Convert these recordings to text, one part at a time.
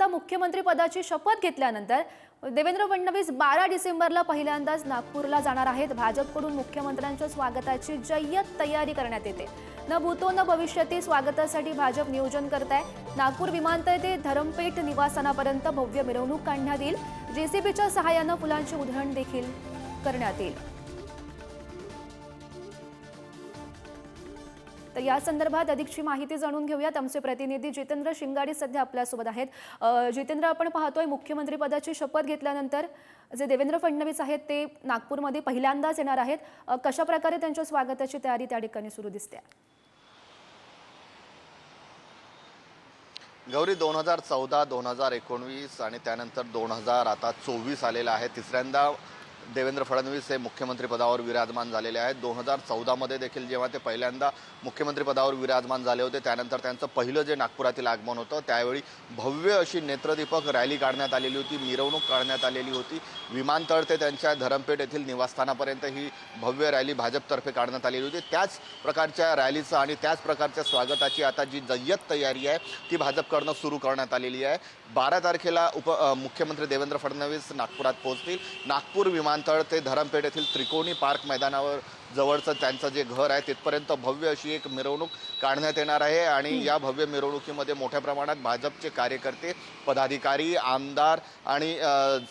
पहिल्यांदा मुख्यमंत्री पदाची शपथ घेतल्यानंतर देवेंद्र फडणवीस 12 डिसेंबरला पहिल्यांदाच नागपूरला जाणार आहेत। भाजपकडून मुख्यमंत्र्यांच्या स्वागताची जय्यत तयारी करण्यात येते। न भूतो न भविष्यती स्वागतासाठी भाजप नियोजन करत आहे। नागपूर विमानतळ ते धरमपेठ निवासस्थानापर्यंत भव्य मिरवणूक काढण्यात येईल। जेसीबीच्या सहाय्याने फुलांची उधळण देखील करण्यात येईल। तर या संदर्भात अधिकची माहिती जाणून घेऊयात। आमचे प्रतिनिधी जितेंद्र शिंगाडी सध्या आपल्यासोबत आहेत। जितेंद्र, आपण पाहतोय मुख्यमंत्री पदाची शपथ घेतल्यानंतर जे देवेंद्र फडणवीस आहेत ते नागपूरमध्ये पहिल्यांदाच येणार आहेत। कशा प्रकारे त्यांच्या स्वागताची तयारी त्या ठिकाणी सुरू दिसते? गौरी 2014, 2019 आणि त्यानंतर 2024 आलेला आहे। तिसऱ्यांदा देवेंद्र फडणवीस हे मुख्यमंत्री पदावर विराजमान झालेले आहेत। 2014 मध्ये देखील जेव्हा ते पहिल्यांदा मुख्यमंत्री पदावर विराजमान झाले होते त्यानंतर त्यांचं पहिलं जे नागपुरातील आगमन होतं त्यावेळी भव्य अशी नेत्रदीपक रॅली काढण्यात आलेली होती, मिरवणूक काढण्यात आलेली होती। विमानतळ ते त्यांच्या धरमपेठ येथील निवासस्थानापर्यंत ही भव्य रॅली भाजपतर्फे काढण्यात आलेली होती। त्याच प्रकारच्या रॅलीचं आणि त्याच प्रकारच्या स्वागताची आता जी जय्यत तयारी आहे ती भाजपकडून सुरू करण्यात आलेली आहे। 12 तारखेला मुख्यमंत्री देवेंद्र फडणवीस नागपुरात पोहोचतील। नागपूर विमानतळ ते धरमपेठ येथील त्रिकोणी पार्क मैदानावर जवळचं त्यांचं जे घर आहे तिथपर्यंत भव्य अशी एक मिरवणूक काढण्यात येणार आहे आणि या भव्य मिरवणुकीमध्ये मोठ्या प्रमाणात भाजपचे कार्यकर्ते, पदाधिकारी, आमदार आणि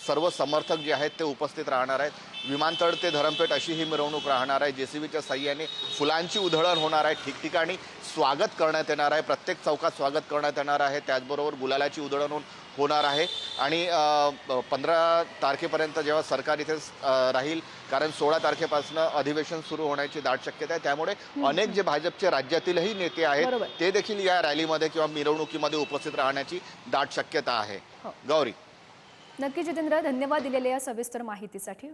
सर्व समर्थक जे आहेत ते उपस्थित राहणार आहेत। विमानतळ ते धरमपेठ अशी ही मिरवणूक राहणार आहे। जेसीबीच्या साह्याने फुलांची उधळण होणार आहे, ठिकठिकाणी स्वागत करण्यात येणार आहे, प्रत्येक चौकात स्वागत करण्यात येणार आहे। त्याचबरोबर गुलालाची उधळण होणार आहे आणि 15 तारखेपर्यंत जेव्हा सरकार इथे राहील, कारण 16 तारखेपासून अधिवेशन सुरू होण्याची दाट शक्यता आहे, त्यामुळे अनेक जे भाजपचे राज्यातीलही नेते आहेत ते देखील या रॅलीमध्ये किंवा मिरवणुकीमध्ये उपस्थित राहण्याची दाट शक्यता आहे। गौरी, नक्की जितेंद्र, धन्यवाद दिलेल्या या सविस्तर माहितीसाठी।